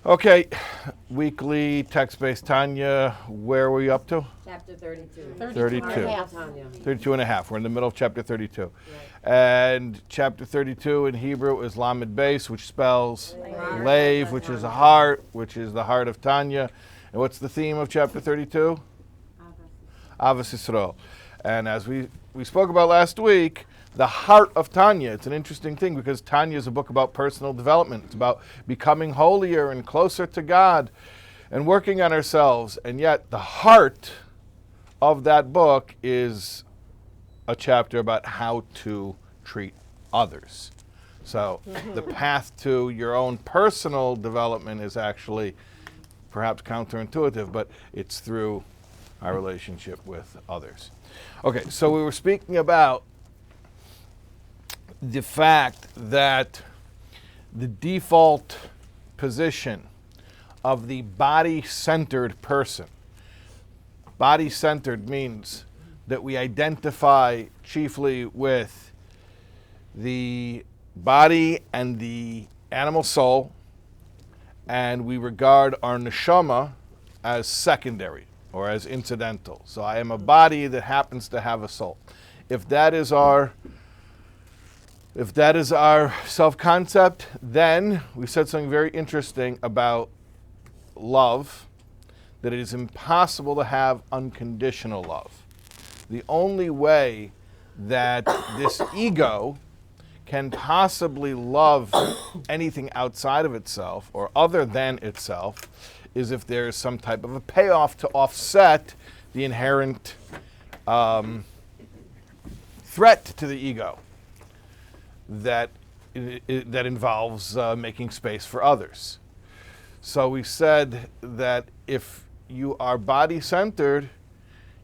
Okay, weekly text-based Tanya, where are we up to? Chapter 32. 32. Tanya. 32 and a half. We're in the middle of chapter 32. Right. And chapter 32 in Hebrew is Lamed Beis, which spells Lave. lave, which is a heart, which is the heart of Tanya. And what's the theme of chapter 32? Avos Yisrael. And as we spoke about last week, the heart of Tanya, it's an interesting thing because Tanya is a book about personal development. It's about becoming holier and closer to God and working on ourselves. And yet the heart of that book is a chapter about how to treat others. So the path to your own personal development is actually perhaps counterintuitive, but it's through our relationship with others. Okay, so we were speaking about the fact that the default position of the body-centered person, body-centered means that we identify chiefly with the body and the animal soul, and we regard our neshama as secondary or as incidental. So I am a body that happens to have a soul. If that is our self-concept, then we said something very interesting about love, that it is impossible to have unconditional love. The only way that this ego can possibly love anything outside of itself or other than itself is if there is some type of a payoff to offset the inherent threat to the ego that involves making space for others. So we said that if you are body-centered,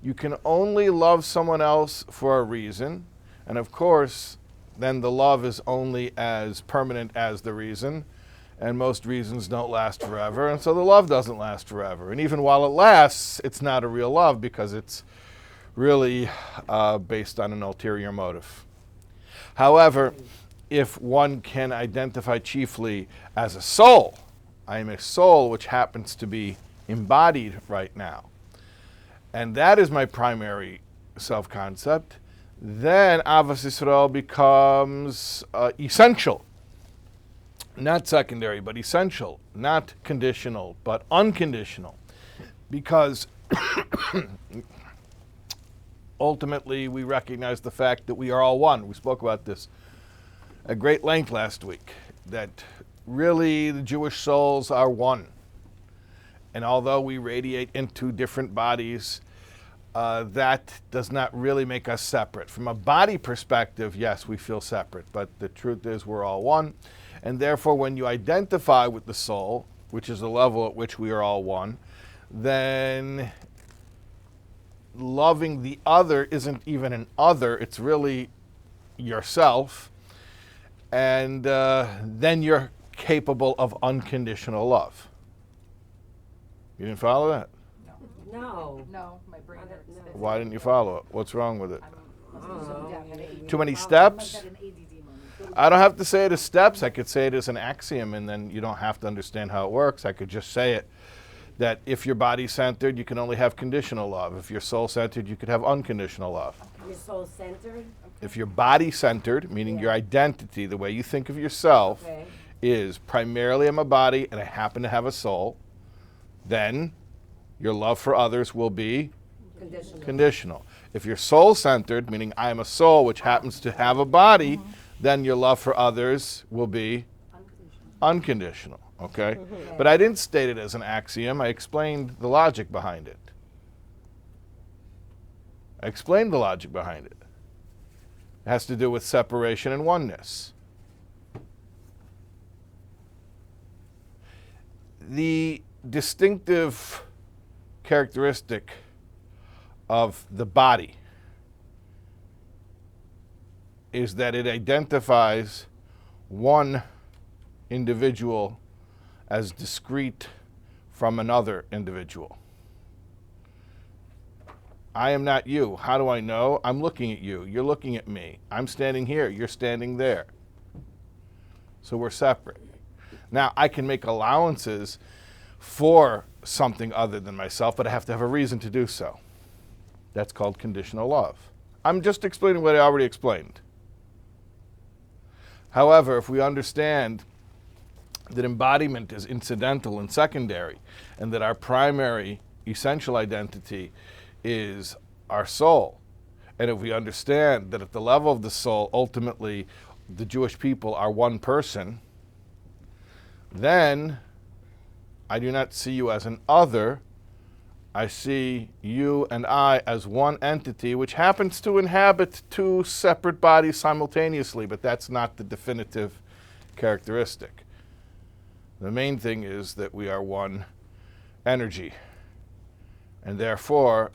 you can only love someone else for a reason, and of course, then the love is only as permanent as the reason, and most reasons don't last forever, and so the love doesn't last forever. And even while it lasts, it's not a real love because it's really based on an ulterior motive. However, if one can identify chiefly as a soul, I am a soul which happens to be embodied right now, and that is my primary self-concept, then Avos Yisrael becomes essential. Not secondary, but essential. Not conditional, but unconditional. Because ultimately we recognize the fact that we are all one. We spoke about this at great length last week, that really the Jewish souls are one. And although we radiate into different bodies, that does not really make us separate. From a body perspective, yes, we feel separate, but the truth is we're all one. And therefore, when you identify with the soul, which is the level at which we are all one, then loving the other isn't even an other, it's really yourself. And then you're capable of unconditional love. You didn't follow that? No. No, my brain hurts. Why didn't you follow it? What's wrong with it? Oh. Too many steps? I don't have to say it as steps. I could say it as an axiom, and then you don't have to understand how it works. I could just say it, that if you're body-centered, you can only have conditional love. If you're soul-centered, you could have unconditional love. You're soul-centered? If you're body-centered, meaning your identity, the way you think of yourself, is primarily I'm a body and I happen to have a soul, then your love for others will be conditional. If you're soul-centered, meaning I am a soul which happens to have a body, then your love for others will be unconditional. Okay? But I didn't state it as an axiom. I explained the logic behind it. It has to do with separation and oneness. The distinctive characteristic of the body is that it identifies one individual as discrete from another individual. I am not you. How do I know? I'm looking at you. You're looking at me. I'm standing here. You're standing there. So we're separate. Now, I can make allowances for something other than myself, but I have to have a reason to do so. That's called conditional love. I'm just explaining what I already explained. However, if we understand that embodiment is incidental and secondary, and that our primary essential identity is our soul, and if we understand that at the level of the soul, ultimately, the Jewish people are one person, then I do not see you as an other. I see you and I as one entity, which happens to inhabit two separate bodies simultaneously, but that's not the definitive characteristic. The main thing is that we are one energy, and therefore,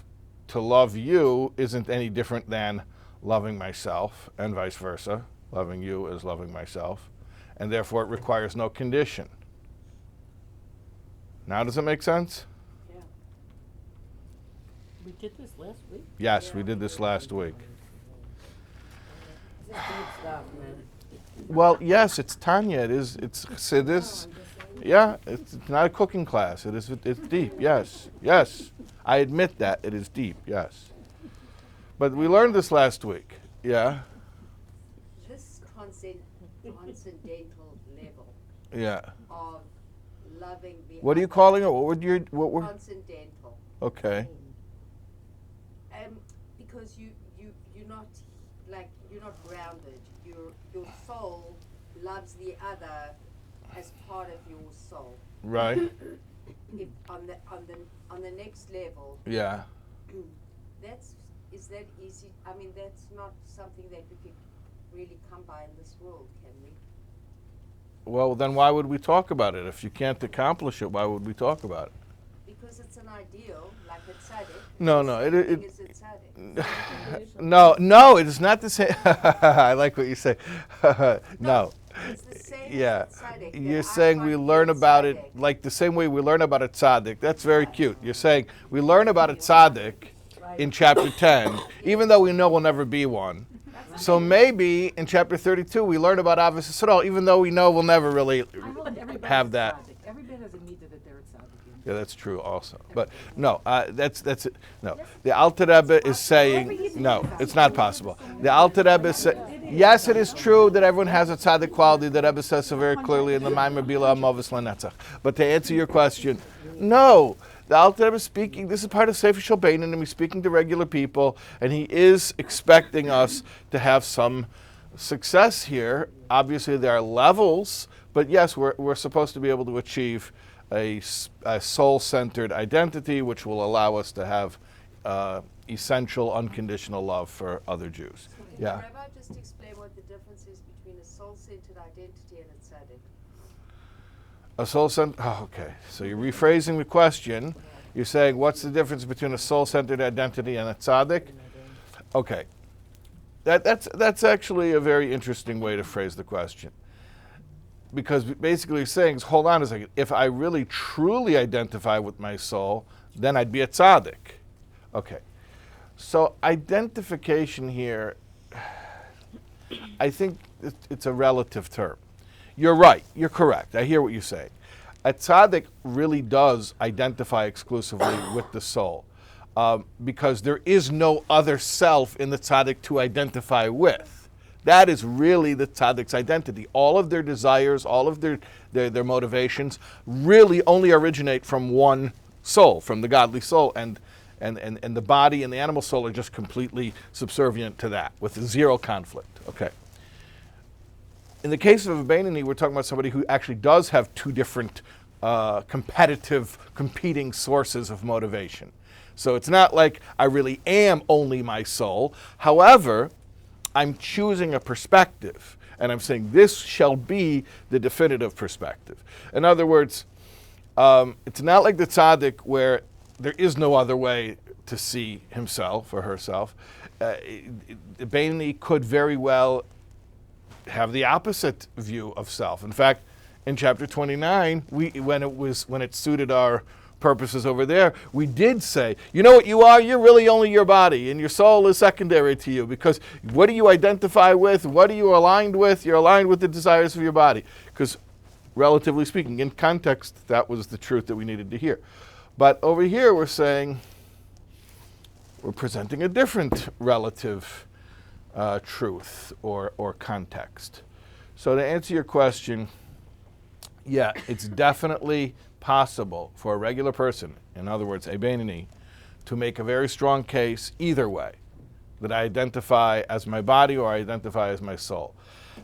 to love you isn't any different than loving myself, and vice versa. Loving you is loving myself, and therefore it requires no condition. Now, does it make sense? Yeah. We did this last week? Yes, we did this last week. This is deep stuff, man. Well, yes, it's Tanya. It is. Yeah, it's not a cooking class. It's deep. Yes, yes. I admit that it is deep. Yes. But we learned this last week. Yeah. This transcendental level Yeah. of loving the What are you other, calling it? What were? transcendental. Okay. Because you're not grounded. Your soul loves the other as part of your soul. Right. If on the next level, Yeah. is that easy? I mean, that's not something that we could really come by in this world, can we? Well, then why would we talk about it? If you can't accomplish it, why would we talk about it? Because it's an ideal, like it's tzaddik. No, no, Is it tzaddik? No, it is not the same. I like what you say. No. It's the same Yeah. as a tzaddik, that You're I saying we want to learn be a about it tzaddik. like the same way we learn about a tzaddik. That's very cute. You're saying we learn about a tzaddik in chapter 10, even though we know we'll never be one. So maybe in chapter 32 we learn about Ahavas Yisrael, even though we know we'll never really have that. Everybody has a need that they're tzaddik. Yeah, that's true also. But no, that's it. No, the Alter Rebbe is saying no. It's not possible. The Alter Rebbe is saying yes, it is true that everyone has a tzaddik quality. The Rebbe says so very clearly in the Maimer Bila Amavis Lanetzach. But to answer your question, no. The Alter Rebbe is speaking. This is part of Sefer Shalbein, and he's speaking to regular people, and he is expecting us to have some success here. Obviously, there are levels, but yes, we're supposed to be able to achieve a soul-centered identity, which will allow us to have essential, unconditional love for other Jews. Can Yeah. the Rabbi just explain what the difference is between a soul-centered identity and a tzaddik? A soul-centered. Oh, okay. So you're rephrasing the question. You're saying, what's the difference between a soul-centered identity and a tzaddik? Okay. That's actually a very interesting way to phrase the question. Because basically you're saying, hold on a second, if I really truly identify with my soul, then I'd be a tzaddik. Okay. So identification here, I think it's a relative term. You're right. You're correct. I hear what you're saying. A tzaddik really does identify exclusively with the soul, because there is no other self in the tzaddik to identify with. That is really the tzaddik's identity. All of their desires, all of their motivations, really only originate from one soul, from the godly soul, and the body and the animal soul are just completely subservient to that, with zero conflict. Okay. In the case of a Beinoni, we're talking about somebody who actually does have two different competing sources of motivation. So it's not like I really am only my soul. However, I'm choosing a perspective, and I'm saying this shall be the definitive perspective. In other words, it's not like the tzaddik where there is no other way to see himself or herself. The Beinoni could very well have the opposite view of self. In fact, in chapter 29, when it suited our purposes over there, we did say, you know what you are? You're really only your body, and your soul is secondary to you, because what do you identify with? What are you aligned with? You're aligned with the desires of your body. Because relatively speaking. In context, that was the truth that we needed to hear. But over here, we're saying, we're presenting a different relative truth or context. So to answer your question, yeah, it's definitely possible for a regular person, in other words, a Beinoni, to make a very strong case either way, that I identify as my body or I identify as my soul.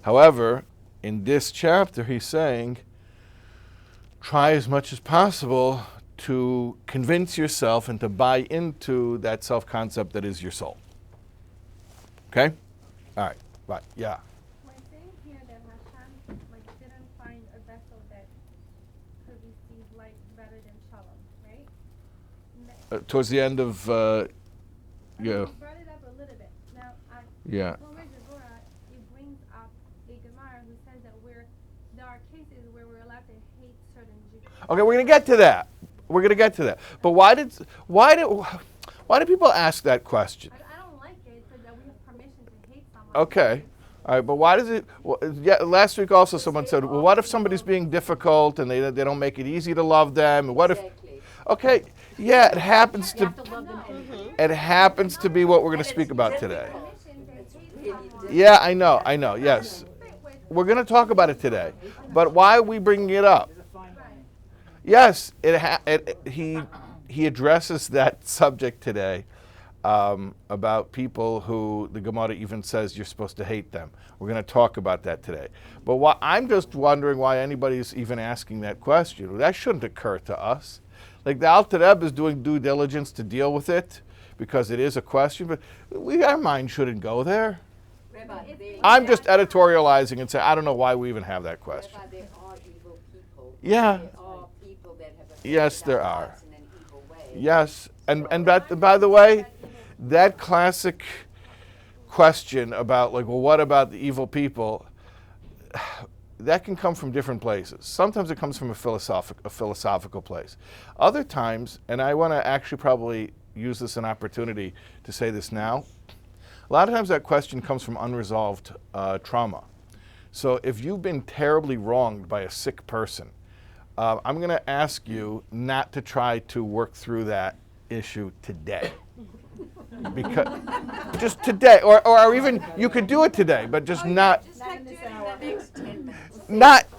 However, in this chapter, he's saying, try as much as possible to convince yourself and to buy into that self-concept that is your soul. Okay? All right. Right. Yeah. We're saying here that Hashem didn't find a vessel that could receive light better than Shalom, right? Towards the end of, You brought it up a little bit. Now, yeah. it brings up a Gemara who says that there are cases where we're allowed to hate certain Jews. Okay, we're going to get to that. We're going to get to that. But why do people ask that question? I don't like it because we have permission to hate someone. Okay. All right, but why does it, last week also someone said, well, what if somebody's being difficult and they don't make it easy to love them? And what if, okay, yeah, it happens to be what we're going to speak about today. Yeah, I know, yes. We're going to talk about it today. But why are we bringing it up? Yes, he addresses that subject today about people who the Gemara even says you're supposed to hate them. We're going to talk about that today. But I'm just wondering why anybody's even asking that question. That shouldn't occur to us. Like the Alter Rebbe is doing due diligence to deal with it because it is a question, but our mind shouldn't go there. I'm just editorializing and saying I don't know why we even have that question. There are evil people. Yeah. There are people that have Yes, there are. us in an evil way. Yes, and by the way, that classic question about well, what about the evil people? That can come from different places. Sometimes it comes from a philosophical place. Other times, and I want to actually probably use this as an opportunity to say this now, a lot of times that question comes from unresolved trauma. So if you've been terribly wronged by a sick person, I'm going to ask you not to try to work through that issue today. Because just today, or even you could do it today, but just not. Just like do it in the next 10 minutes.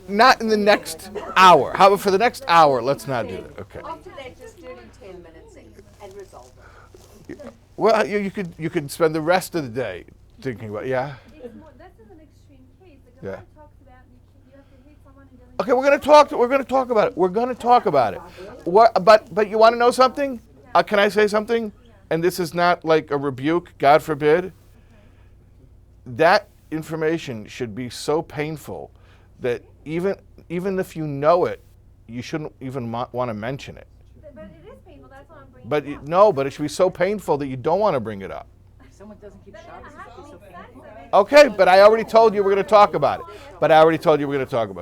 Not in the next hour. How about for the next hour? Let's not do that. Okay. After that, just do it in 10 minutes and resolve it. Well, you could spend the rest of the day thinking about That's in an extreme case. The Gemara talks about you have to hate someone who doesn't. Okay, we're going to talk about it. We're going to talk about it. But you want to know something? Can I say something? And this is not like a rebuke, God forbid. That information should be so painful that even if you know it, you shouldn't even want to mention it. But it is painful. That's why I'm bringing it up. But it should be so painful that you don't want to bring it up. If someone doesn't keep Shabbos, it should be so painful. Okay, but I already told you we're going to talk about it.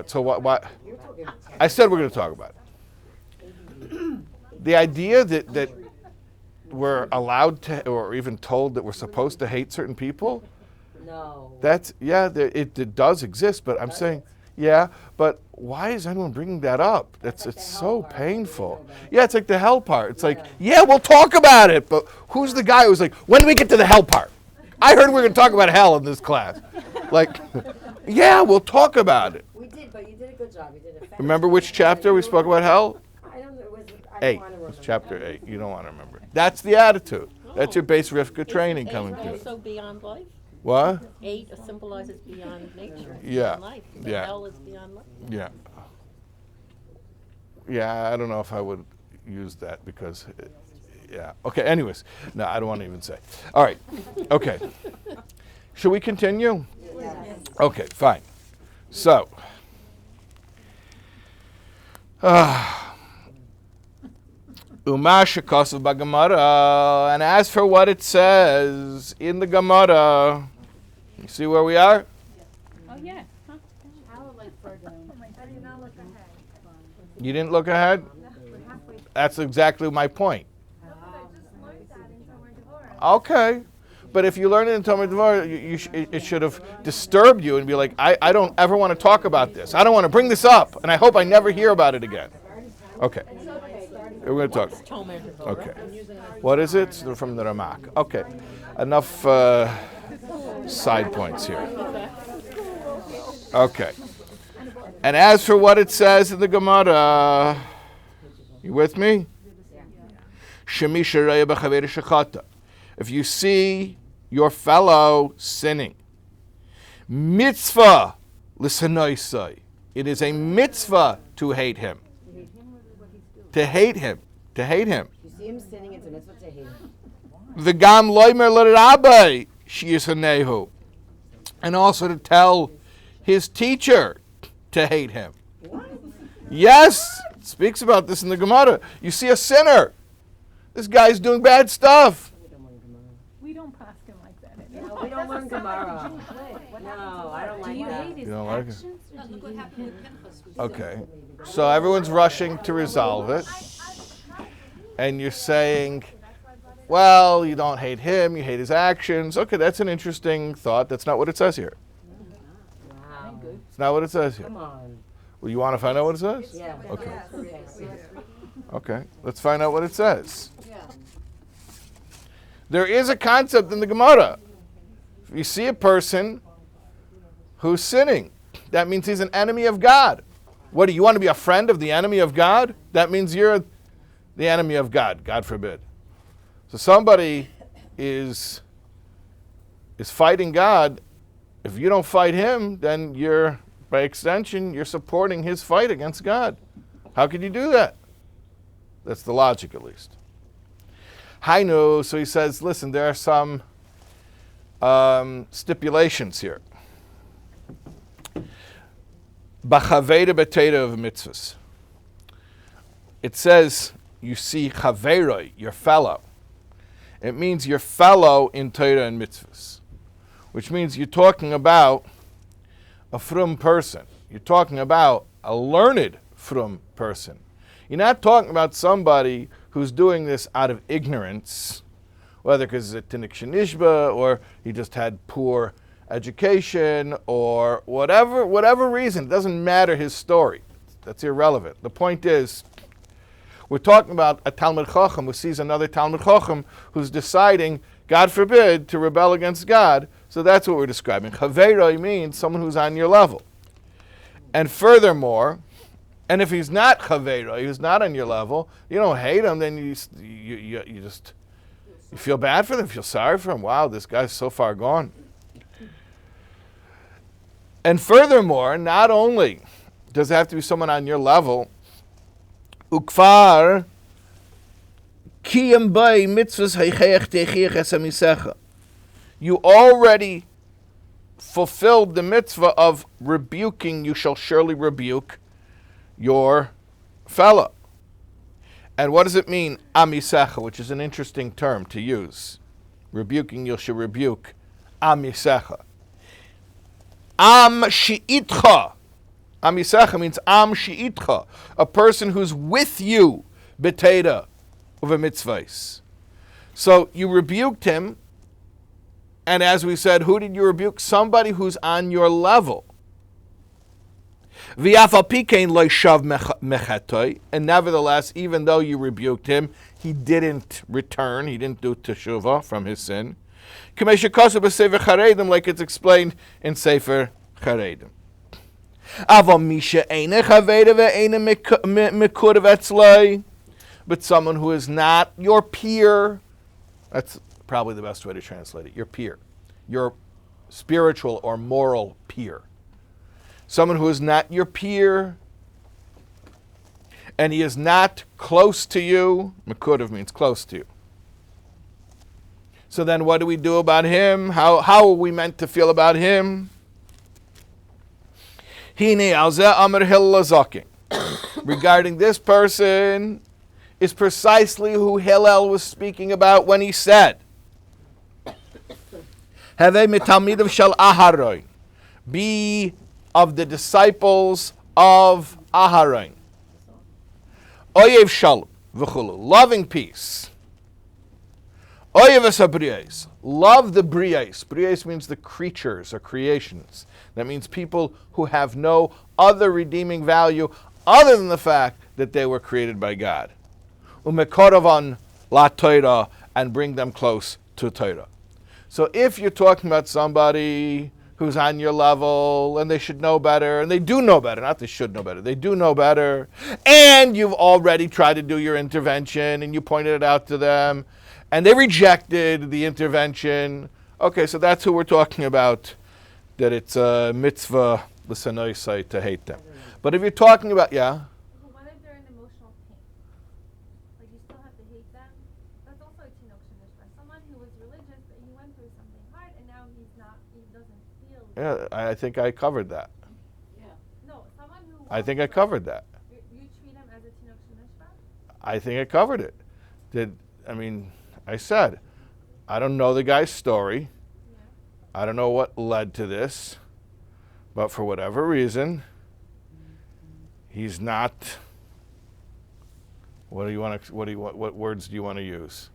So what? I said we're going to talk about it. The idea that we're allowed to, or even told that we're supposed to hate certain people, No. it does exist. But I'm saying, but why is anyone bringing that up? It's so painful. Yeah, it's like the hell part. It's like, we'll talk about it. But who's the guy who's like, when do we get to the hell part? I heard we were going to talk about hell in this class. Like, we'll talk about it. We did, but you did a good job. You did a fantastic Remember which chapter we spoke about hell? I don't know. It was. I 8. don't want to It remember. was chapter 8. You don't want to remember. That's the attitude. That's your base Rivka training coming Eight through. also beyond life. What? 8 symbolizes beyond nature. Yeah. Beyond life. The Yeah. hell is beyond life. Yeah. Yeah, I don't know if I would use that because, Okay, anyways. No, I don't want to even say. All right. Okay. Should we continue? Yes. Okay, fine. So, Umasha Kosav Bagamara, and as for what it says in the Gemara, you see where we are? Oh, yeah. Huh? I did not look ahead. You didn't look ahead? We're halfway. That's exactly my point. I just learned that in Torah Devorah. Okay. But if you learn it in Talmud Devar, it should have disturbed you and be like, I don't ever want to talk about this. I don't want to bring this up, and I hope I never hear about it again. Okay. We're going to talk. Okay. What is it? From the Ramak. Okay. Enough side points here. Okay. And as for what it says in the Gemara, you with me? If you see your fellow sinning, mitzvah l'sanoisai. It is a mitzvah to hate him. To hate him. To hate him. You see him sinning, it's a mitzvah to hate him. V'gam loimer l'rabbi sheyisanehu. And also to tell his teacher to hate him. Yes, it speaks about this in the Gemara. You see a sinner. This guy's doing bad stuff. We don't pass him like that anymore. No, we don't learn Gemara. No, I don't like that. You don't like it? Okay. So everyone's rushing to resolve it. And you're saying, well, you don't hate him, you hate his actions. Okay, that's an interesting thought. That's not what it says here. Wow. It's not what it says here. Come on. Well, you want to find out what it says? Yeah. Okay. Okay, let's find out what it says. There is a concept in the Gemara. If you see a person who's sinning, that means he's an enemy of God. What, do you want to be a friend of the enemy of God? That means you're the enemy of God, God forbid. So somebody is fighting God. If you don't fight him, then you're, by extension, you're supporting his fight against God. How could you do that? That's the logic, at least. Hainu, so he says, listen, there are some stipulations here. B'chaveda b'teira of mitzvahs. It says, you see chaveroi, your fellow. It means your fellow in Torah and mitzvahs, which means you're talking about a frum person. You're talking about a learned frum person. You're not talking about somebody who's doing this out of ignorance, whether because it's a tinnik shenishba or he just had poor education or whatever reason. It doesn't matter his story. That's irrelevant. The point is, we're talking about a Talmud Chacham who sees another Talmud Chacham who's deciding, God forbid, to rebel against God. So that's what we're describing. Chaveroi means someone who's on your level. And furthermore, and if he's not Chaveroi, who's not on your level, you don't hate him, then you feel bad for them, feel sorry for him. Wow, this guy's so far gone. And furthermore, not only does it have to be someone on your level, ukfar kiyam bay mitzvahs haychech techiach esamisecha. You already fulfilled the mitzvah of rebuking, you shall surely rebuke your fellow. And what does it mean, amisecha, which is an interesting term to use. Rebuking, you shall rebuke, amisecha. Am shi'itcha. Amisecha means am shi'itcha, a person who's with you, b'teira, over mitzvahs. So you rebuked him, and as we said, who did you rebuke? Somebody who's on your level. And nevertheless, even though you rebuked him, he didn't return, he didn't do teshuvah from his sin. Like it's explained in Sefer Charedim. But someone who is not your peer, that's probably the best way to translate it, your peer, your spiritual or moral peer. Someone who is not your peer, and he is not close to you. Mekudav means close to you. So then what do we do about him? How are we meant to feel about him? Regarding this person is precisely who Hillel was speaking about when he said, be of the disciples of Aharon. Oyev shalom, loving peace. Oyevas habriyos. Love the briyos. Briyos means the creatures or creations. That means people who have no other redeeming value other than the fact that they were created by God. Umekoravan la Torah, and bring them close to Torah. So if you're talking about somebody who's on your level and they should know better, and they do know better, not they should know better, they do know better, and you've already tried to do your intervention and you pointed it out to them, and they rejected the intervention, okay, so that's who we're talking about, that it's a mitzvah, l'sanoisai, to hate them. But if you're talking about, yeah? But what if they're in emotional pain? Like you still have to hate them? That's also a tinok shenishba. Someone who was religious, but he went through something hard, and now he doesn't feel. Yeah, I think I covered that. No, someone who. I think I covered that. You treat him as a tinok shenishba? I think I covered it. I said, I don't know the guy's story. Yeah. I don't know what led to this, but for whatever reason, he's not. What words do you want to use?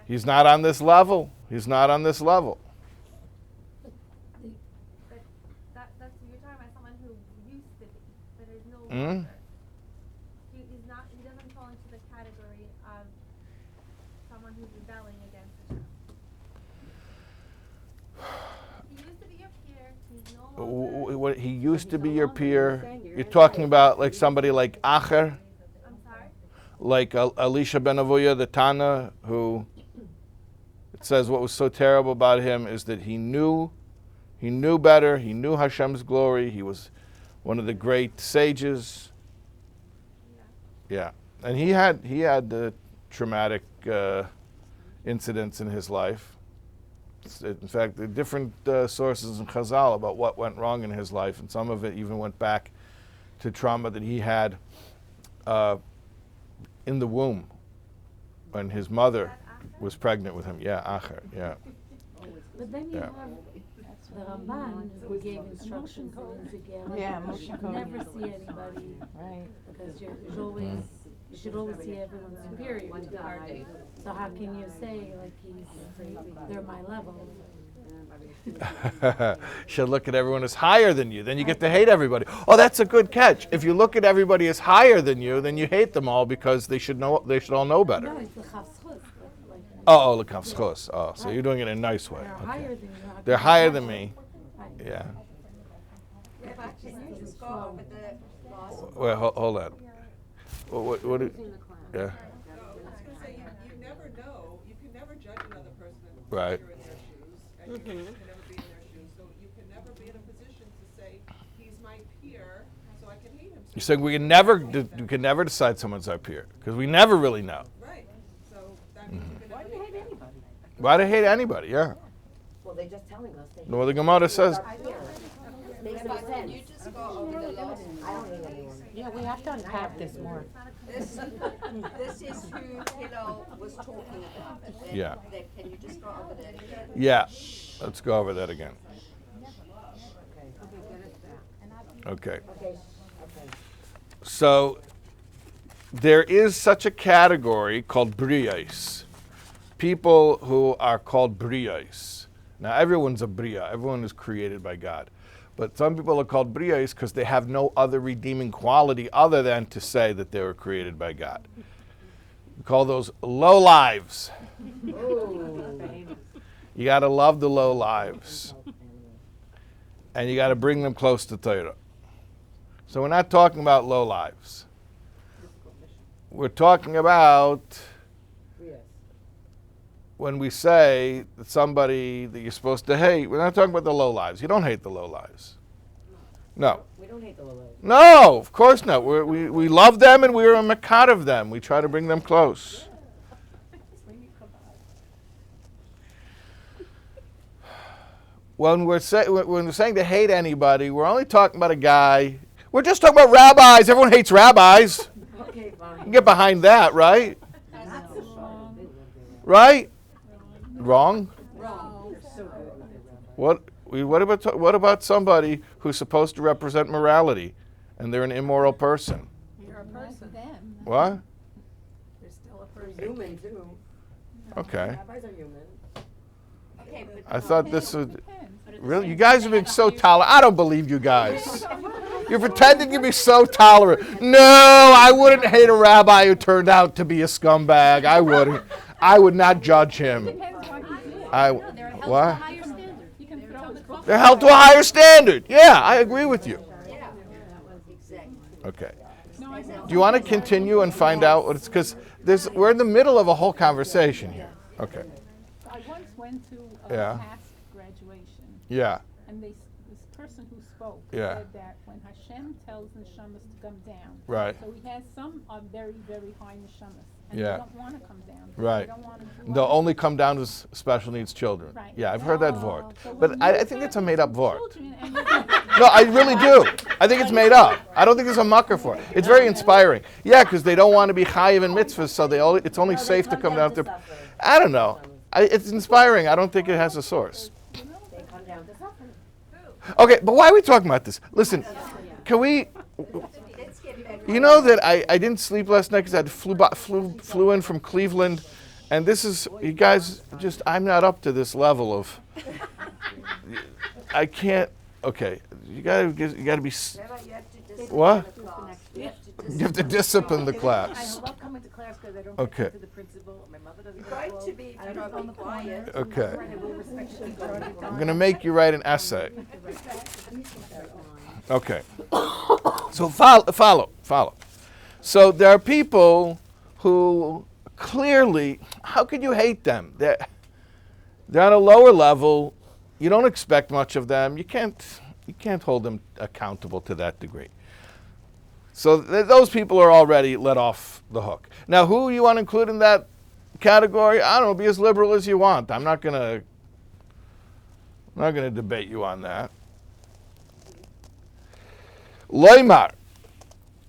He's not on this level. He's not on this level. But that's you're talking about someone who used to be, but is no Mm? longer. He doesn't fall into the category of someone who's rebelling against the Torah. He used to be your peer. He's no longer. What he used to be your peer. You're talking about like somebody like Acher, I'm sorry. like Elisha ben Avuya, the Tana, who it says what was so terrible about him is that he knew better. He knew Hashem's glory. He was one of the great sages. Yeah, and he had the traumatic incidents in his life. In fact, there are different sources in Chazal about what went wrong in his life, and some of it even went back to trauma that he had in the womb when his mother was pregnant with him. Yeah, Acher, yeah. But then you Yeah. have the Ramban who gave instructions in Ezekiel. Yeah, You should never see anybody, Right. because you should always see everyone superior to the. So how can you say like they're my level? Should look at everyone as higher than you. Then you get to hate everybody. Oh, that's a good catch. If you look at everybody as higher than you, then you hate them all because they should all know better. No, it's the chavschus. Oh, look, Kafschus. Oh, so you're doing it in a nice way. They're Okay. higher than you. How They're can higher you than not? me. Right. Yeah. But can you just go over the last Well, hold on. What yeah. I was gonna say, you never know, you can never judge another person until Right. you're in their shoes, and you can never be in their shoes, so you can never be in a position to say, he's my peer, so I can hate him. You're saying we can never decide someone's our peer because we never really know. Right, so that means you can never. Hate anybody. Why do they hate anybody? Yeah. Well, they're just telling us they Well, the Gemara says. makes no But can sense. you just go over the last I don't hate anyone. Yeah, we have to unpack this more. This is who Hillel was talking about. Then, Yeah. then can you just go over that again? Yeah. Let's go over that again. Okay. Okay. So there is such a category called briyos. People who are called briyos. Now everyone's a briya. Everyone is created by God. But some people are called briyos because they have no other redeeming quality other than to say that they were created by God. We call those low lives. You got to love the low lives. And you got to bring them close to Torah. So we're not talking about low lives. We're talking about when we say that somebody that you're supposed to hate, we're not talking about the low lives. You don't hate the low lives. No. We don't hate the low lives. No, of course not. We love them and we're a makad of them. We try to bring them close. When we're saying to hate anybody, we're only talking about a guy. We're just talking about rabbis. Everyone hates rabbis. Okay, You fine. can get behind that, right? Right? Wrong? What about somebody who's supposed to represent morality and they're an immoral person? You're a person. Them. What? They're still a person. Human too. Okay. Rabbis are human. Okay, but I thought this would. Depends. Really? You guys have been so tolerant. I don't believe you guys. You're pretending to be so tolerant. No, I wouldn't hate a rabbi who turned out to be a scumbag. I wouldn't. I would not judge him. Depends what he did. What? You can throw his book. They're held to a higher standard. Yeah, I agree with you. yeah, exactly. Okay. No, I said. Do you want to continue and find out what it's, because we're in the middle of a whole conversation here. Okay. I once went to a Yeah. past graduation, Yeah. and this person who spoke Yeah. said that when Hashem tells neshamas to come down, Right. so he has some are very, very high neshamas, and Yeah. they don't want to come down. because Right. They don't want to do They'll other only come down to special needs children. Right. Yeah, I've heard that Oh, vort. so But when I you think it's a have made up these vort. children and you No, I really do. I think it's made up. I don't think there's a mucker for it. It's very inspiring. Yeah, because they don't want to be chayiv in mitzvahs, so it's only safe to come down to. I don't know. It's inspiring. I don't think it has a source. They come down to suffer. Okay, but why are we talking about this? Listen, can we? Let's get better. You know that I didn't sleep last night because I flew in from Cleveland, and this is, you guys, just, I'm not up to this level of. I can't. Okay, you gotta be. Rabbi, you have to discipline What? the class. You have to discipline the I class. love coming to class because I don't Okay. get to the principal. My mother doesn't go Try to to be, I don't try to on be the corner. quiet. Okay. I will respect you for all the I'm time. gonna make you write an essay. Okay. So follow. So there are people who clearly, how could you hate them? They're on a lower level. You don't expect much of them. You can't hold them accountable to that degree. So those people are already let off the hook. Now, who you want to include in that category? I don't know. Be as liberal as you want. I'm not gonna debate you on that. Loimar,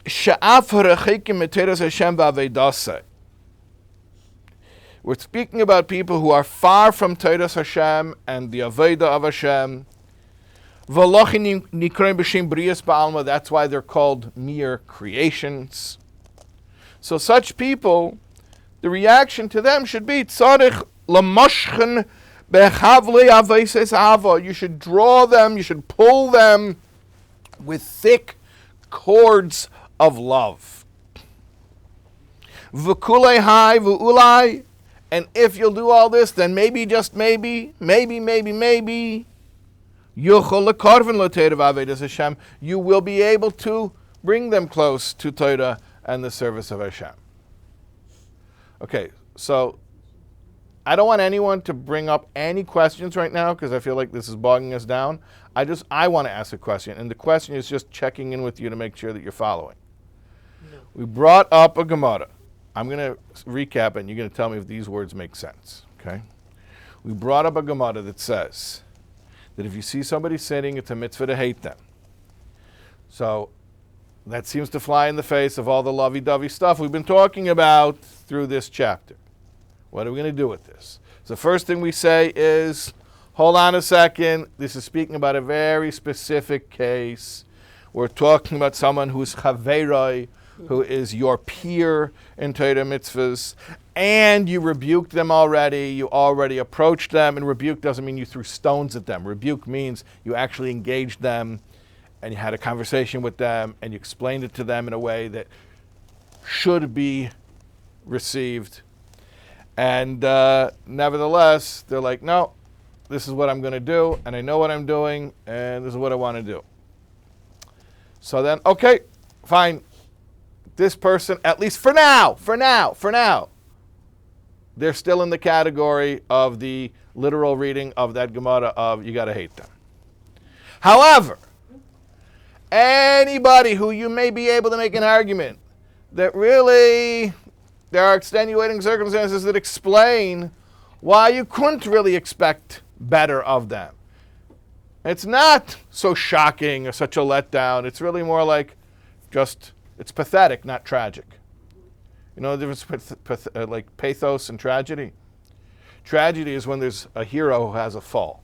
she'af harachikim miteras Hashem v'avedaseh. We're speaking about people who are far from Teiras Hashem and the Aveda of Hashem. V'lochin nikrein b'shem brias ba'alma. That's why they're called mere creations. So such people, the reaction to them should be tzarich lamoshchen bechavlei aveises ava. You should draw them. You should pull them with thick cords of love. V'kulei hai v'ulai. And if you'll do all this, then maybe, just maybe, you will be able to bring them close to Torah and the service of Hashem. Okay, so I don't want anyone to bring up any questions right now because I feel like this is bogging us down. I want to ask a question, and the question is just checking in with you to make sure that you're following. No. We brought up a Gemara. I'm going to recap it, and you're going to tell me if these words make sense, okay? We brought up a Gemara that says that if you see somebody sinning, it's a mitzvah to hate them. So that seems to fly in the face of all the lovey-dovey stuff we've been talking about through this chapter. What are we going to do with this? So the first thing we say is, hold on a second, this is speaking about a very specific case. We're talking about someone who's chaveroi, who is your peer in Torah mitzvahs, and you rebuked them already, you already approached them, and rebuke doesn't mean you threw stones at them. Rebuke means you actually engaged them, and you had a conversation with them, and you explained it to them in a way that should be received. And nevertheless, they're like, no, this is what I'm going to do, and I know what I'm doing, and this is what I want to do. So then, okay, fine. This person, at least for now, they're still in the category of the literal reading of that Gemara of you got to hate them. However, anybody who you may be able to make an argument that really there are extenuating circumstances that explain why you couldn't really expect better of them. It's not so shocking or such a letdown. It's really more like just, it's pathetic, not tragic. You know the difference between like pathos and tragedy? Tragedy is when there's a hero who has a fall.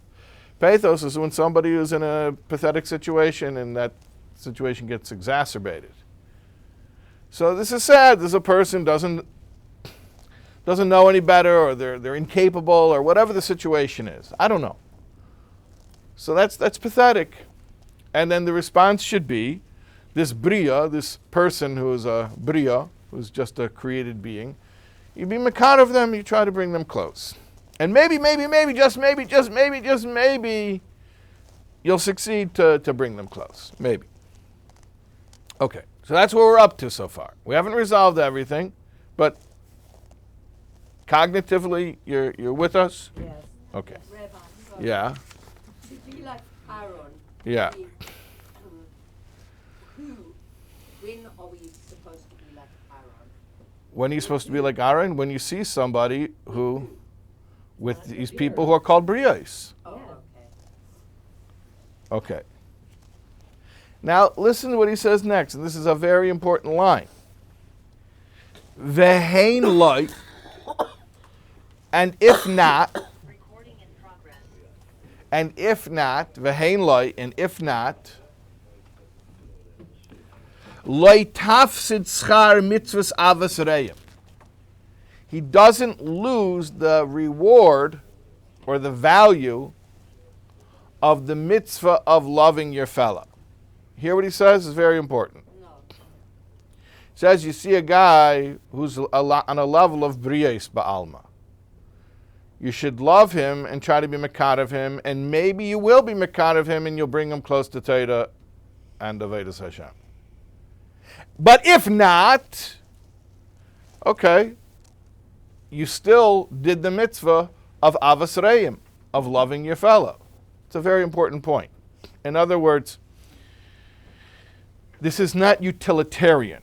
Pathos is when somebody is in a pathetic situation and that situation gets exacerbated. So this is sad. This is a person doesn't know any better, or they're incapable, or whatever the situation is. I don't know. So that's pathetic. And then the response should be, this Bria, this person who is a Bria, who's just a created being, you be makar of them, you try to bring them close. And maybe, just maybe, you'll succeed to bring them close. Maybe. Okay, so that's what we're up to so far. We haven't resolved everything, but cognitively, you're with us? Yes. Okay. Rabbi, sorry. Yeah. To be like Aaron. Yeah. When are we supposed to be like Aaron? When are you supposed to be like Aaron? When you see somebody who, with these people who are called Brios. Oh, okay. Okay. Now, listen to what he says next, and this is a very important line. Vehein loy, and if not, vehein loy, and if not, loy tafsid schar mitzvahs avos reim. He doesn't lose the reward or the value of the mitzvah of loving your fellow. Hear what he says is very important. No. He says you see a guy who's on a level of briyas ba'alma. You should love him and try to be makar of him, and maybe you will be makar of him and you'll bring him close to Torah and Avodas Hashem. But if not, okay, you still did the mitzvah of avos reim, of loving your fellow. It's a very important point. In other words, this is not utilitarian.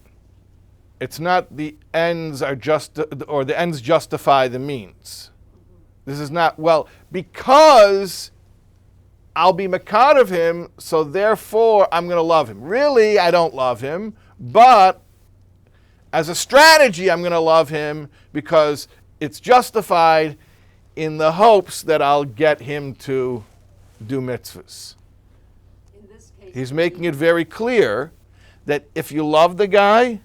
It's not the ends are just, or the ends justify the means. This is not, well, because I'll be makar of him, so therefore I'm going to love him. Really, I don't love him, but as a strategy, I'm going to love him because it's justified in the hopes that I'll get him to do mitzvahs. In this case, He's making it very clear that if you love the guy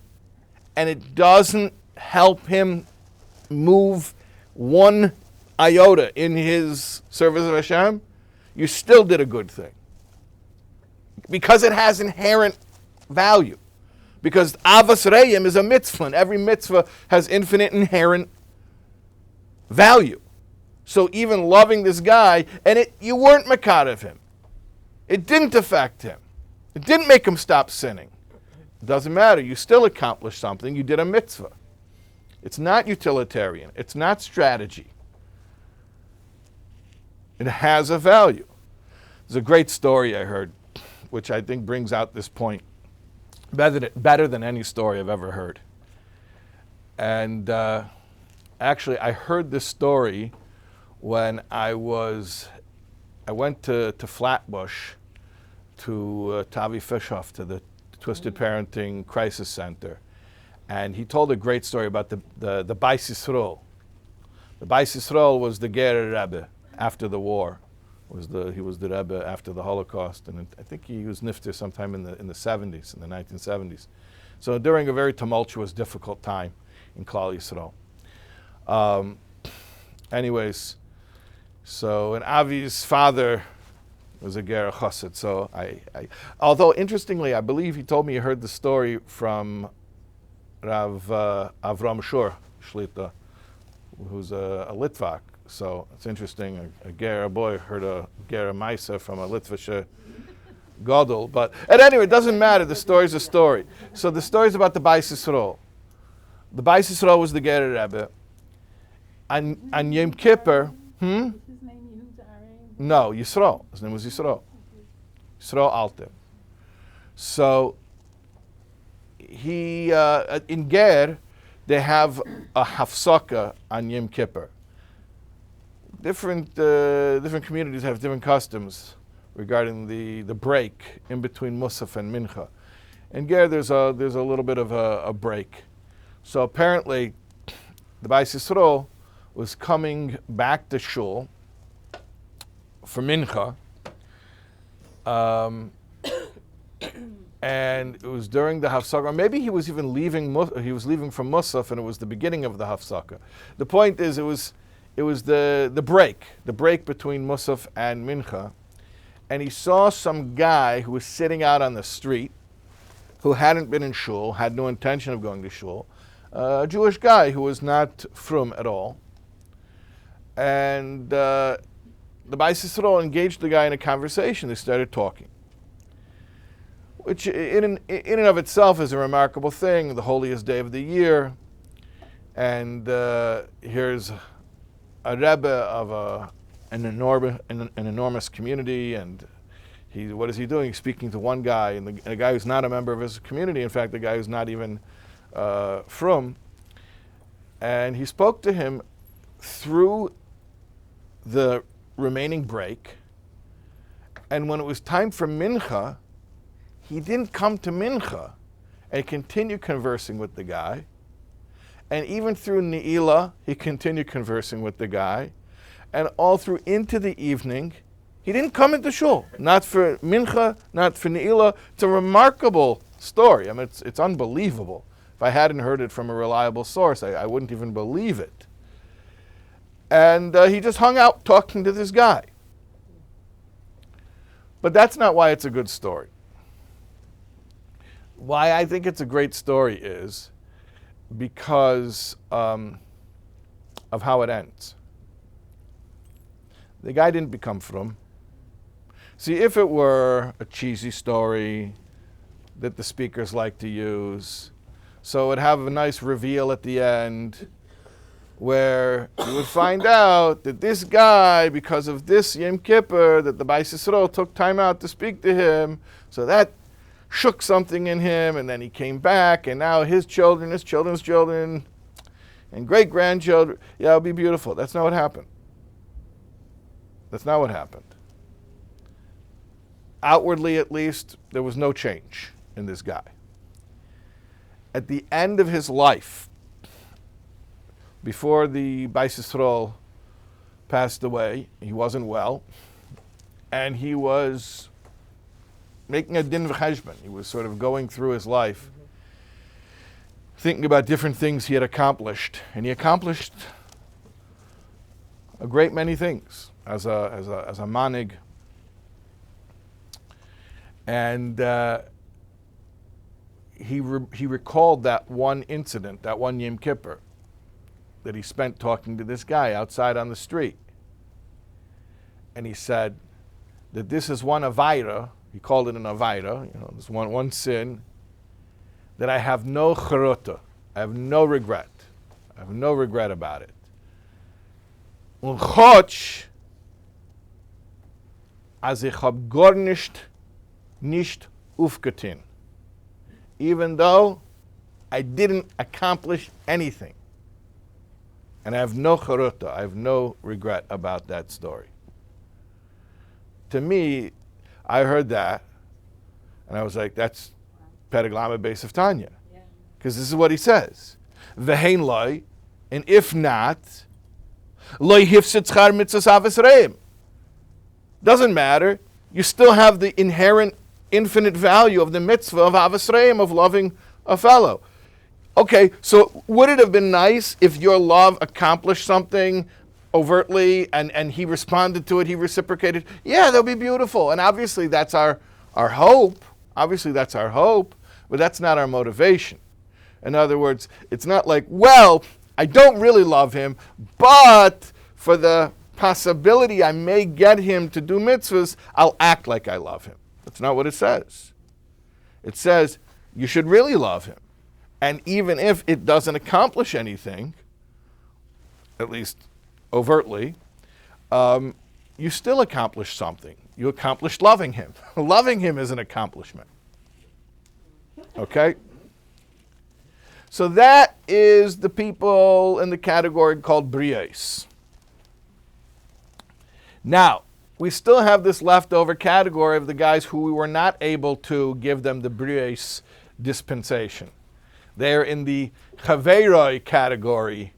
and it doesn't help him move one iota in his service of Hashem, you still did a good thing. Because it has inherent value. Because avos reim is a mitzvah, and every mitzvah has infinite inherent value. So even loving this guy, and you weren't makar of him. It didn't affect him. It didn't make him stop sinning. It doesn't matter. You still accomplished something. You did a mitzvah. It's not utilitarian. It's not strategy. It has a value. There's a great story I heard, which I think brings out this point better than any story I've ever heard. And actually, I heard this story when I went to Flatbush to Tavi Fishoff, to the Twisted Parenting Crisis Center. And he told a great story about the Bais Yisrael. The Bais Yisrael was the Ger Rebbe after the war. He was the Rebbe after the Holocaust, and I think he was nifter sometime in the 70s, in the 1970s. So during a very tumultuous, difficult time in Klal Yisrael. Anyways, so and Avi's father was a Ger Chassid. So although interestingly, I believe he told me he heard the story from Rav Avram Shur Shlita, who's a Litvak. So it's interesting. A Ger boy heard a Ger Maisa from a Litvish Gadol. But at any rate, it doesn't matter. The story's a story. So the story's about the Bais Yisrael. The Bais Yisrael was the Ger Rebbe. On Yom Kippur, His name Yehuda Arim. No, Yisrael. His name was Yisrael. Yisrael Alter. So he in Ger, they have a hafsaka on Yom Kippur. Different communities have different customs regarding the break in between Musaf and Mincha. In Ger, there's a little bit of a break. So apparently, the Bais Yisrael was coming back to Shul for Mincha, and it was during the Hafsaka, or maybe he was even leaving. He was leaving from Musaf, and it was the beginning of the Hafsaka. The point is, it was the break between Musaf and Mincha, and he saw some guy who was sitting out on the street, who hadn't been in shul, had no intention of going to shul, a Jewish guy who was not frum at all, and the Bais Yisrael engaged the guy in a conversation. They started talking, which in and of itself is a remarkable thing, the holiest day of the year. And here's a Rebbe of an enormous community, and what is he doing? He's speaking to one guy, and a guy who's not a member of his community, in fact, the guy who's not even frum. And he spoke to him through the remaining break, and when it was time for Mincha, he didn't come to Mincha and continue conversing with the guy. And even through Ne'ilah, he continued conversing with the guy. And all through into the evening, he didn't come into shul. Not for Mincha, not for Ne'ilah. It's a remarkable story. I mean, it's unbelievable. If I hadn't heard it from a reliable source, I wouldn't even believe it. And he just hung out talking to this guy. But that's not why it's a good story. Why I think it's a great story is because of how it ends. The guy didn't become frum. See, if it were a cheesy story that the speakers like to use, so it would have a nice reveal at the end where you would find out that this guy, because of this Yom Kippur, that the Bais Yisrael took time out to speak to him, so that shook something in him, and then he came back, and now his children, his children's children, and great-grandchildren, yeah, it'll be beautiful. That's not what happened. That's not what happened. Outwardly, at least, there was no change in this guy. At the end of his life, before the Bais Yisrael passed away, he wasn't well, and he was making a din v'cheshbon. He was sort of going through his life, thinking about different things he had accomplished, and he accomplished a great many things as a manig. And he recalled that one incident, that one Yom Kippur, that he spent talking to this guy outside on the street. And he said that this is one avaira, he called it an avaira, this one sin, that I have no charuta, I have no regret. I have no regret about it. Unchotsch, as ich hab gar nicht aufgetan. Even though I didn't accomplish anything. And I have no charuta, I have no regret about that story. To me, I heard that, and I was like, that's Perek Lamed Beis of Tanya. Because this is what he says. V'hein loy, and if not, loy hifsid schar mitzvahs avos reim. Doesn't matter. You still have the inherent infinite value of the mitzvah of avos reim, of loving a fellow. Okay, so would it have been nice if your love accomplished something overtly and he responded to it, he reciprocated? Yeah, that would be beautiful. And obviously that's our hope. Obviously that's our hope, but that's not our motivation. In other words, it's not like, well, I don't really love him, but for the possibility I may get him to do mitzvahs, I'll act like I love him. That's not what it says. It says you should really love him. And even if it doesn't accomplish anything, at least overtly, you still accomplish something. You accomplished loving him. Loving him is an accomplishment. Okay? So that is the people in the category called brios. Now, we still have this leftover category of the guys who we were not able to give them the brios dispensation. They're in the chaveroi category,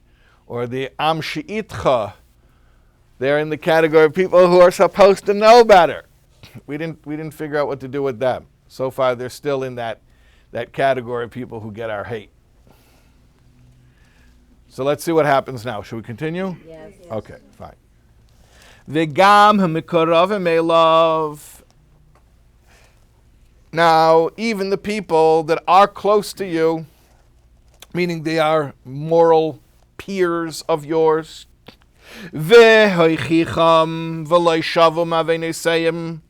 or the am she'itcha. They're in the category of people who are supposed to know better. We didn't figure out what to do with them. So far, they're still in that category of people who get our hate. So let's see what happens now. Should we continue? Yes. Okay, fine. V'gam ha'mikoravim elav. Now, even the people that are close to you, meaning they are moral peers of yours, v'hoichicham v'loi shavu ma'aveinesayim,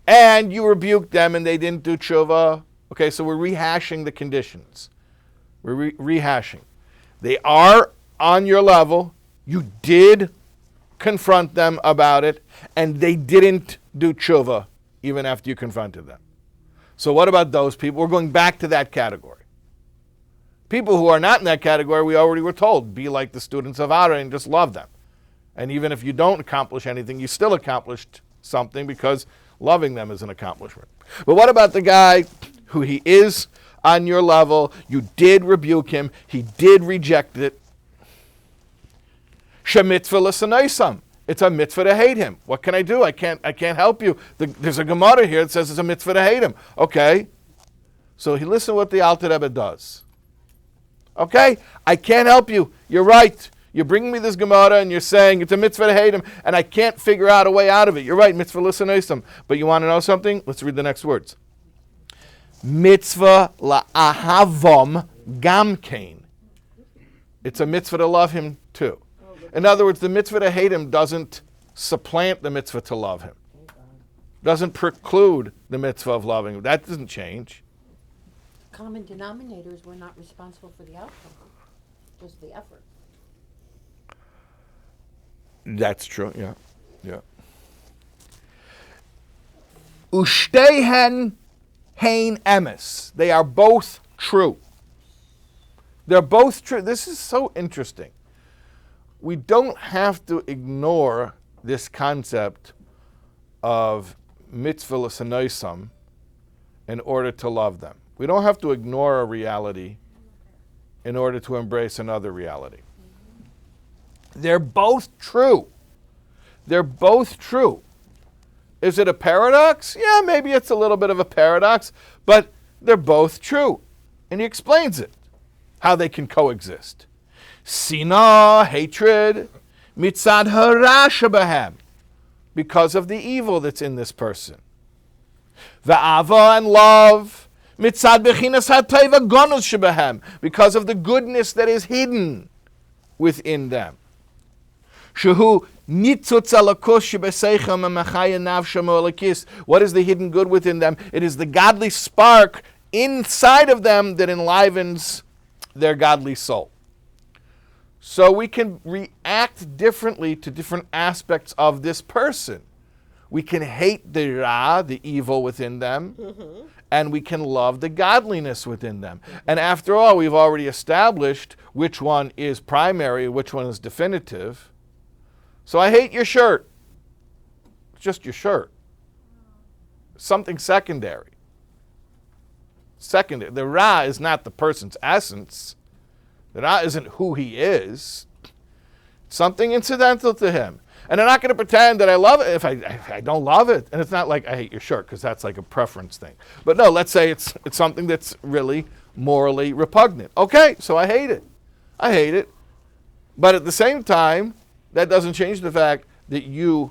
and you rebuked them and they didn't do tshuva. Okay, so we're rehashing the conditions. We're rehashing. They are on your level. You did confront them about it, and they didn't do tshuva even after you confronted them. So what about those people? We're going back to that category. People who are not in that category, we already were told, be like the students of Ara and just love them. And even if you don't accomplish anything, you still accomplished something because loving them is an accomplishment. But what about the guy who he is on your level, you did rebuke him, he did reject it. Shemitzvah l'sanaisam. It's a mitzvah to hate him. What can I do? I can't help you. There's a Gemara here that says it's a mitzvah to hate him. Okay. So listen to what the Alter Rebbe does. Okay? I can't help you. You're right. You're bringing me this Gemara and you're saying it's a mitzvah to hate him and I can't figure out a way out of it. You're right, mitzvah l'sanaisam. But you want to know something? Let's read the next words. Mitzvah la'ahavom gamkein. It's a mitzvah to love him too. In other words, the mitzvah to hate him doesn't supplant the mitzvah to love him. Doesn't preclude the mitzvah of loving him. That doesn't change. Common denominators were not responsible for the outcome, just the effort. That's true, yeah. Ushtehen hein emes. They are both true. They're both true. This is so interesting. We don't have to ignore this concept of mitzvah l'sanoisam in order to love them. We don't have to ignore a reality in order to embrace another reality. They're both true. They're both true. Is it a paradox? Yeah, maybe it's a little bit of a paradox, but they're both true. And he explains it, how they can coexist. Sinah, hatred, mitzad hara shebahem, because of the evil that's in this person. Va'ava, and love, mitzad bechinas hatayva gonus shebahem, because of the goodness that is hidden within them. Shehu nitzutz alakos shebeseichem amachaya nafshem olakis. What is the hidden good within them? It is the godly spark inside of them that enlivens their godly soul. So we can react differently to different aspects of this person. We can hate the ra, the evil within them, and we can love the godliness within them. And after all, we've already established which one is primary, which one is definitive. So I hate your shirt. It's just your shirt. Something secondary. Secondary. The ra is not the person's essence. The ra isn't who he is. Something incidental to him. And I'm not going to pretend that I love it if I don't love it. And it's not like I hate your shirt, because that's like a preference thing. But no, let's say it's something that's really morally repugnant. Okay, so I hate it. I hate it. But at the same time, that doesn't change the fact that you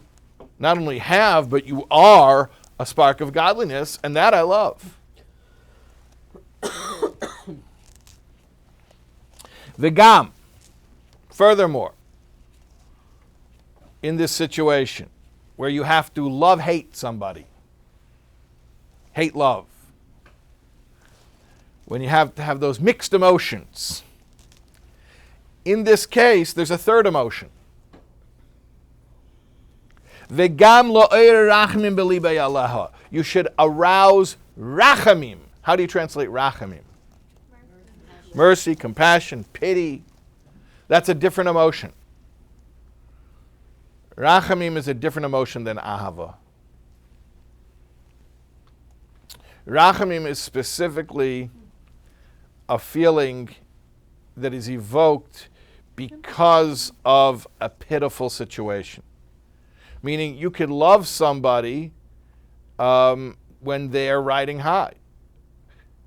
not only have, but you are a spark of godliness, and that I love. V'gam, furthermore, in this situation where you have to love-hate somebody, hate-love, when you have to have those mixed emotions, in this case, there's a third emotion. V'gam lo'er rachamim b'libay Allaha. You should arouse rachamim. How do you translate rachamim? Mercy, compassion, pity. That's a different emotion. Rachamim is a different emotion than ahava. Rachamim is specifically a feeling that is evoked because of a pitiful situation. Meaning you could love somebody when they are riding high.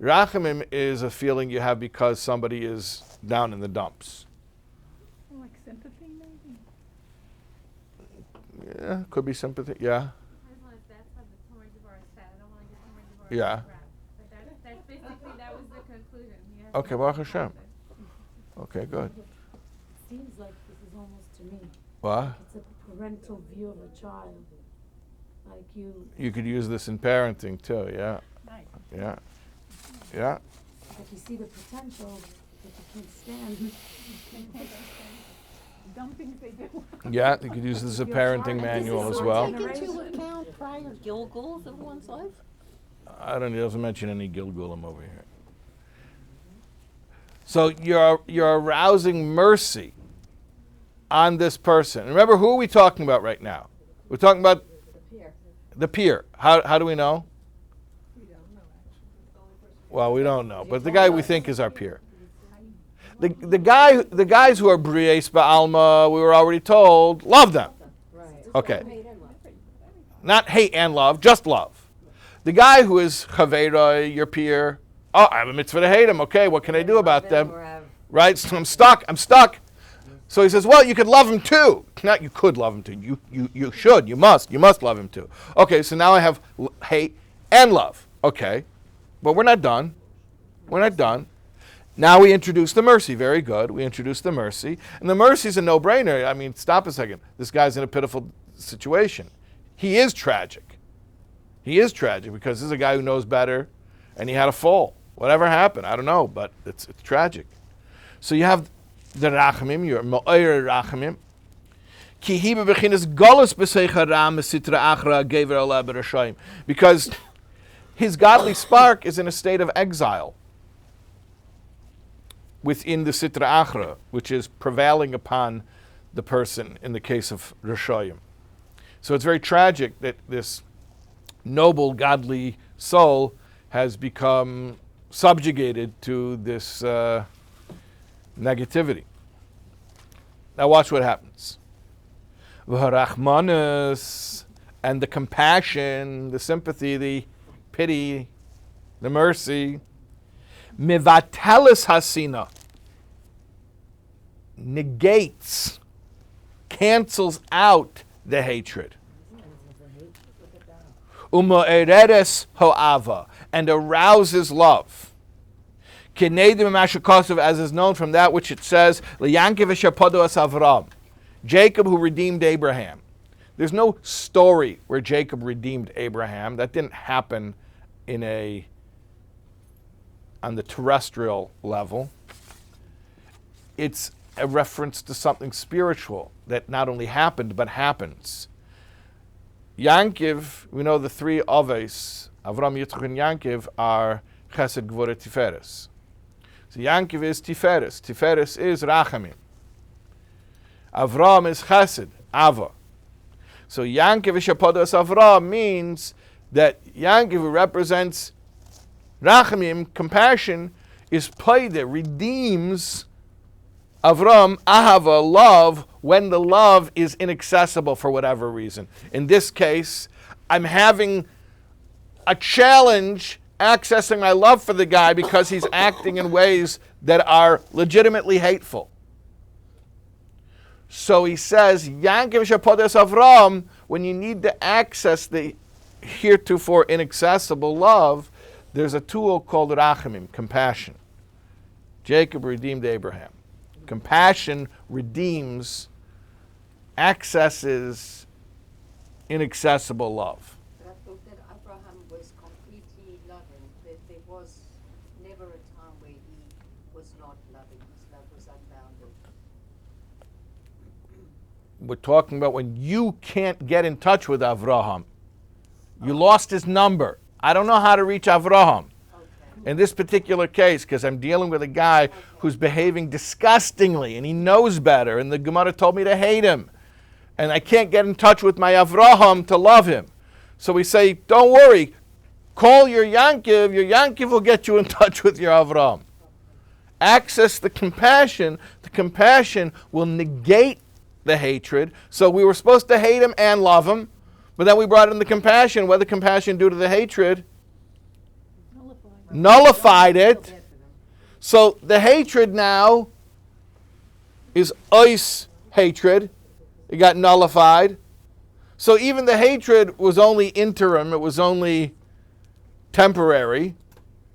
Rachamim is a feeling you have because somebody is down in the dumps. Like sympathy, maybe? Yeah, could be sympathy. Yeah. I just want to, that's how the Tomer Devorah said. I don't want to get Tomer Devorah Yeah. crap. But that's basically, that was the conclusion. You have Okay, to Baruch think Hashem. about it. Okay, good. Seems like this is almost to me. What? It's a parental view of a child. Like You could use this in parenting too. Yeah. Nice. Yeah. Yeah. like you see the potential, but you can't stand. Dumb things they do. Yeah, you could use this as a parenting manual as well. Take into account prior Gilgals of one's life? I don't. It doesn't mention any Gilgulim over here. So you're arousing mercy on this person. Remember, who are we talking about right now? We're talking about the peer. How do we know? Well, we don't know, but the guy we think is our peer. The guys who are Bri'es Ba'alma, we were already told, love them. Okay. Not hate and love, just love. The guy who is Chaveira, your peer, oh, I have a mitzvah to hate him. Okay, what can I do about them? Right? So I'm stuck. So he says, well, you could love him too. Not you could love him too. You should. You must love him too. Okay, so now I have hate and love. Okay. But we're not done. Now we introduce the mercy. Very good. We introduce the mercy. And the mercy is a no-brainer. I mean, stop a second. This guy's in a pitiful situation. He is tragic. Because this is a guy who knows better, and he had a fall. Whatever happened, I don't know, but it's tragic. So you have the rachamim, your mo'er rachamim. Ki hi bebechinas galus b'seicha ram sitra achra gever ala b'rashayim. Because his godly spark is in a state of exile within the Sitra Achra, which is prevailing upon the person in the case of Rashayim. So it's very tragic that this noble, godly soul has become subjugated to this negativity. Now watch what happens. V'harachmanas, and the compassion, the sympathy, the pity, the mercy, mivatelis hasina, negates, cancels out the hatred. Umo'ereres ho'ava, and arouses love. Kinedim mashakosov, as is known from that which it says, Le'yankiv eshapodo as Avram, Jacob who redeemed Abraham. There's no story where Jacob redeemed Abraham. That didn't happen on the terrestrial level. It's a reference to something spiritual that not only happened, but happens. Yankiv, we know the three Aves, Avram, Yitzchak, and Yankiv, are Chesed, Gvura, Tiferes. So Yankiv is Tiferes. Tiferes is Rachamim. Avram is Chesed, Ava. So Yankiv Ishapodas Avram means that Yankiv represents Rachamim, compassion, is Paida, redeems Avram, Ahava, love, when the love is inaccessible for whatever reason. In this case, I'm having a challenge accessing my love for the guy because he's acting in ways that are legitimately hateful. So he says, Yankiv Shapodes Avram, when you need to access the heretofore inaccessible love, there's a tool called Rachamim, compassion. Jacob redeemed Abraham. Compassion redeems, accesses inaccessible love. But I thought that Abraham was completely loving, that there was never a time where he was not loving. His love was unbounded. We're talking about when you can't get in touch with Avraham. You lost his number. I don't know how to reach Avraham. In this particular case, because I'm dealing with a guy who's behaving disgustingly and he knows better, and the Gemara told me to hate him. And I can't get in touch with my Avraham to love him. So we say, don't worry, call your Yankiv will get you in touch with your Avraham. Access the compassion will negate the hatred. So we were supposed to hate him and love him, But then we brought in the compassion. What did the compassion do to the hatred? Nullified it. So the hatred now is ice hatred. It got nullified. So even the hatred was only interim. It was only temporary.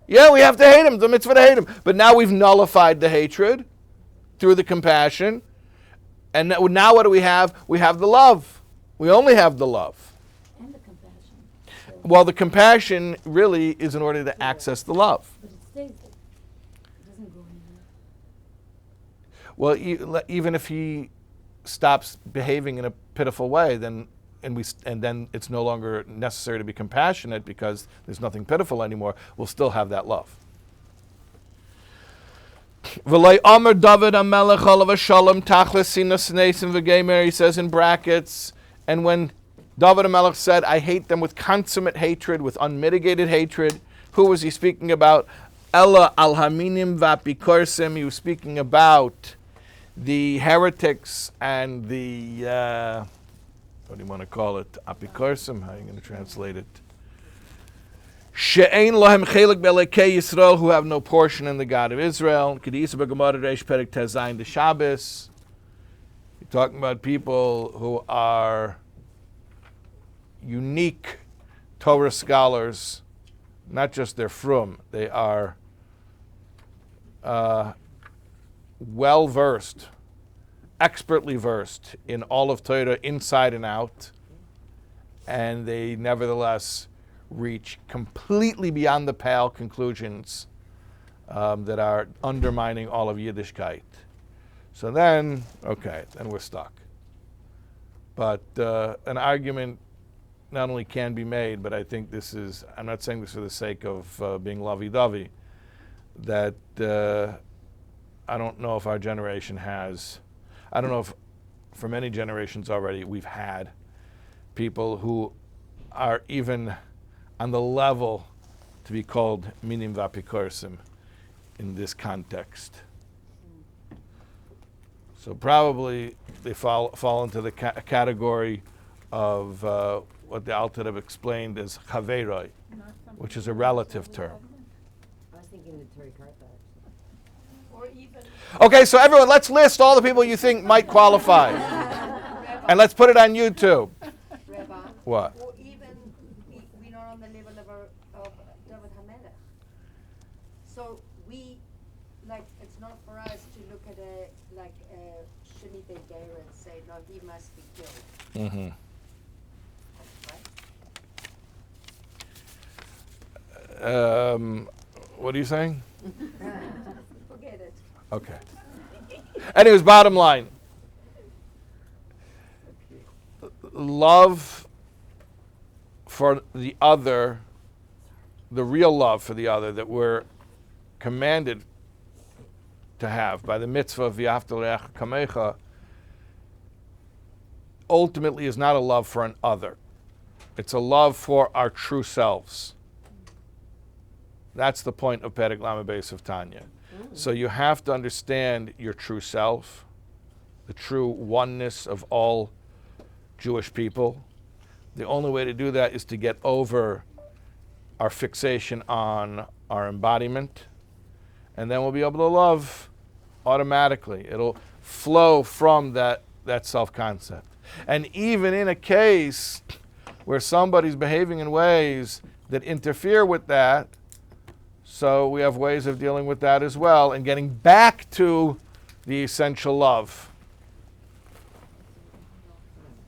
Yeah, we have to hate him. It's a mitzvah to hate him. But now we've nullified the hatred through the compassion. And now what do we have? We have the love. We only have the love. And the compassion. Well, the compassion really is in order to access the love. But it stays there. It doesn't go anywhere. Well, even if he stops behaving in a pitiful way, then it's no longer necessary to be compassionate because there's nothing pitiful anymore. We'll still have that love. He says in brackets, and when David HaMelech said, I hate them with consummate hatred, with unmitigated hatred, who was he speaking about? Ella al-haminim v'apikorsim. He was speaking about the heretics and the, what do you want to call it? Apikorsim? How are you going to translate it? She'ein lohem chelik be'elokei Yisrael, who have no portion in the God of Israel. Kedisa b'Gemara Reish Perek Tezayin the Shabbos. You're talking about people who are unique Torah scholars, not just they're frum, they are well-versed, expertly versed in all of Torah inside and out, and they nevertheless reach completely beyond the pale conclusions that are undermining all of Yiddishkeit. So then we're stuck. But an argument not only can be made, but I think I'm not saying this for the sake of being lovey-dovey, that I don't know if our generation has, I don't know if for many generations already we've had people who are even on the level to be called minim vapikorsim in this context. So probably they fall into the category of what the Alter Rebbe explained as chaveroi, which is a relative term. I was thinking the Terry Cartha, actually. Or even, Okay, so everyone, let's list all the people you think might qualify. And let's put it on YouTube. Rabbi, What? or even, we're not on the level of David HaMelech. So it's not for us to look at a Shemitah Geira and say, no, he must be killed. Mm-hmm. Right? What are you saying? Forget it. Okay. Anyways, bottom line. Love for the other, the real love for the other that we're commanded to have by the mitzvah of V'ahavta l'reacha kamecha, ultimately is not a love for an other. It's a love for our true selves. That's the point of Perek Lamed Beis of Tanya. So you have to understand your true self, the true oneness of all Jewish people. The only way to do that is to get over our fixation on our embodiment, and then we'll be able to love automatically. It'll flow from that self-concept. And even in a case where somebody's behaving in ways that interfere with that, so we have ways of dealing with that as well and getting back to the essential love